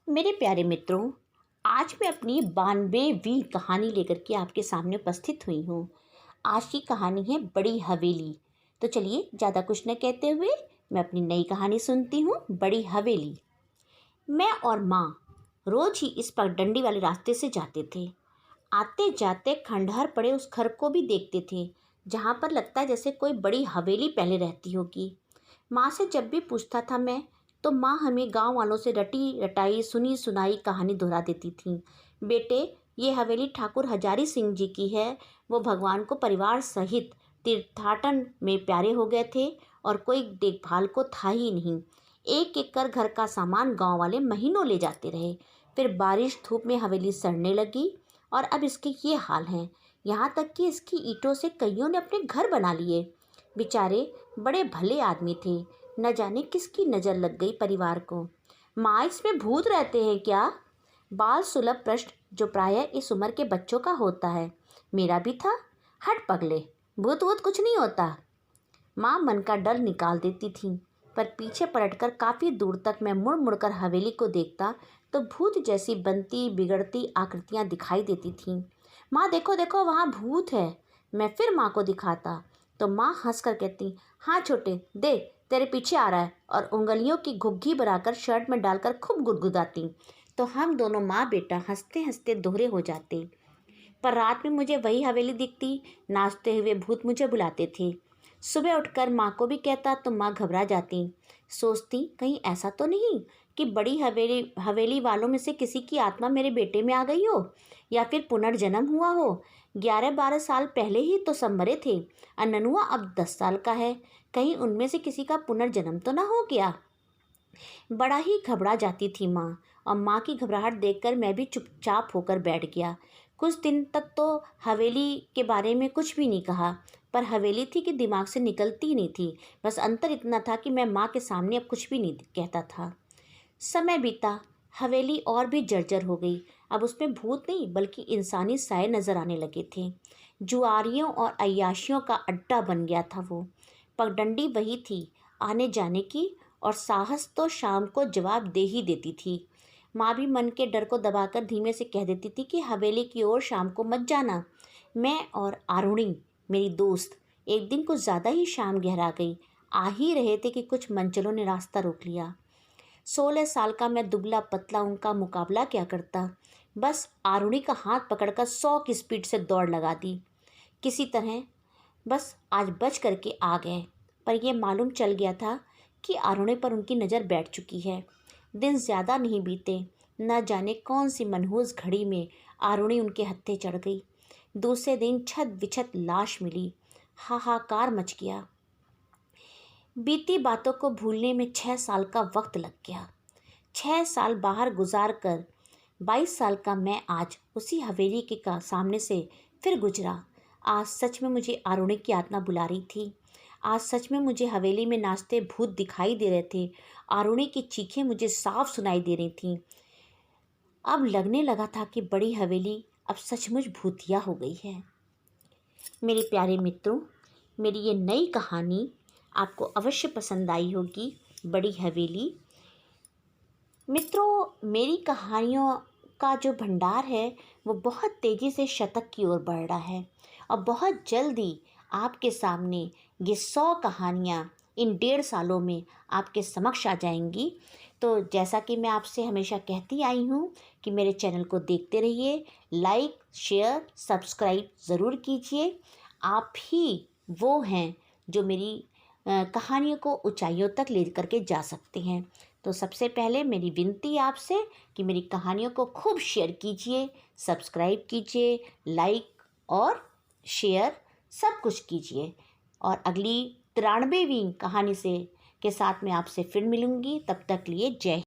मेरे प्यारे मित्रों, आज मैं अपनी 92वीं कहानी लेकर के आपके सामने उपस्थित हुई हूँ। आज की कहानी है बड़ी हवेली। तो चलिए ज़्यादा कुछ न कहते हुए मैं अपनी नई कहानी सुनती हूँ, बड़ी हवेली। मैं और माँ रोज ही इस पगडंडी वाले रास्ते से जाते थे। आते जाते खंडहर पड़े उस घर को भी देखते थे, जहाँ पर लगता है जैसे कोई बड़ी हवेली पहले रहती होगी। माँ से जब भी पूछता था मैं, तो माँ हमें गांव वालों से रटी रटाई सुनी सुनाई कहानी दोहरा देती थी। बेटे, ये हवेली ठाकुर हजारी सिंह जी की है। वो भगवान को परिवार सहित तीर्थाटन में प्यारे हो गए थे और कोई देखभाल को था ही नहीं। एक एक कर घर का सामान गांव वाले महीनों ले जाते रहे। फिर बारिश धूप में हवेली सड़ने लगी और अब इसके ये हाल हैं। यहाँ तक कि इसकी ईंटों से कईयों ने अपने घर बना लिए। बेचारे बड़े भले आदमी थे, न जाने किसकी नज़र लग गई परिवार को। माँ, इसमें भूत रहते हैं क्या? बाल सुलभ प्रश्न जो प्रायः इस उम्र के बच्चों का होता है। मेरा भी था। हट पगले, भूत वूत कुछ नहीं होता। माँ मन का डर निकाल देती थी, पर पीछे पलटकर काफ़ी दूर तक मैं मुड़ मुड़कर हवेली को देखता तो भूत जैसी बनती बिगड़ती आकृतियाँ दिखाई देती थीं। माँ देखो देखो, वहाँ भूत है। मैं फिर माँ को दिखाता तो माँ हंसकर कहती, हाँ छोटे, दे तेरे पीछे आ रहा है, और उंगलियों की घुग्गी बनाकर शर्ट में डालकर खूब गुदगुदाती। तो हम दोनों माँ बेटा हंसते हंसते दोहरे हो जाते। पर रात में मुझे वही हवेली दिखती, नाचते हुए भूत मुझे बुलाते थे। सुबह उठकर माँ को भी कहता तो माँ घबरा जाती। सोचती कहीं ऐसा तो नहीं कि बड़ी हवेली वालों में से किसी की आत्मा मेरे बेटे में आ गई हो, या फिर पुनर्जन्म हुआ हो। 11-12 साल पहले ही तो सब मरे थे, और ननुआ अब 10 साल का है। कहीं उनमें से किसी का पुनर्जन्म तो ना हो गया। बड़ा ही घबरा जाती थी माँ, और माँ की घबराहट देखकर मैं भी चुपचाप होकर बैठ गया। कुछ दिन तक तो हवेली के बारे में कुछ भी नहीं कहा, पर हवेली थी कि दिमाग से निकलती ही नहीं थी। बस अंतर इतना था कि मैं माँ के सामने अब कुछ भी नहीं कहता था। समय बीता, हवेली और भी जर्जर हो गई। अब उसमें भूत नहीं बल्कि इंसानी साए नजर आने लगे थे। जुआरियों और अय्याशियों का अड्डा बन गया था वो। पगडंडी वही थी आने जाने की, और साहस तो शाम को जवाब दे ही देती थी। माँ भी मन के डर को दबाकर धीमे से कह देती थी कि हवेली की ओर शाम को मत जाना। मैं और आरुणी, मेरी दोस्त, एक दिन कुछ ज़्यादा ही शाम गहरा गई। आ ही रहे थे कि कुछ मनचलों ने रास्ता रोक लिया। 16 साल का मैं दुबला पतला उनका मुकाबला क्या करता। बस आरुणी का हाथ पकड़कर 100 की स्पीड से दौड़ लगा दी। किसी तरह बस आज बच करके आ गए। पर यह मालूम चल गया था कि आरुणी पर उनकी नज़र बैठ चुकी है। दिन ज़्यादा नहीं बीते, न जाने कौन सी मनहूस घड़ी में आरुणी उनके हत्थे चढ़ गई। दूसरे दिन छत बिछत लाश मिली। हाहाकार मच गया। बीती बातों को भूलने में 6 साल का वक्त लग गया। 6 साल बाहर गुजार कर 22 साल का मैं आज उसी हवेली के सामने से फिर गुजरा। आज सच में मुझे आरुणी की आत्मा बुला रही थी। आज सच में मुझे हवेली में नाचते भूत दिखाई दे रहे थे। आरुणी की चीखें मुझे साफ सुनाई दे रही थीं। अब लगने लगा था कि बड़ी हवेली अब सचमुच भूतिया हो गई है। मेरे प्यारे मित्रों, मेरी ये नई कहानी आपको अवश्य पसंद आई होगी, बड़ी हवेली। मित्रों, मेरी कहानियों का जो भंडार है वो बहुत तेज़ी से शतक की ओर बढ़ रहा है, और बहुत जल्दी आपके सामने ये 100 कहानियाँ इन 1.5 सालों में आपके समक्ष आ जाएंगी। तो जैसा कि मैं आपसे हमेशा कहती आई हूँ कि मेरे चैनल को देखते रहिए, लाइक शेयर सब्सक्राइब ज़रूर कीजिए। आप ही वो हैं जो मेरी कहानियों को ऊंचाइयों तक ले करके जा सकते हैं। तो सबसे पहले मेरी विनती आपसे कि मेरी कहानियों को खूब शेयर कीजिए, सब्सक्राइब कीजिए, लाइक और शेयर सब कुछ कीजिए। और अगली 93वीं कहानी के साथ मैं आपसे फिर मिलूँगी। तब तक लिए जय।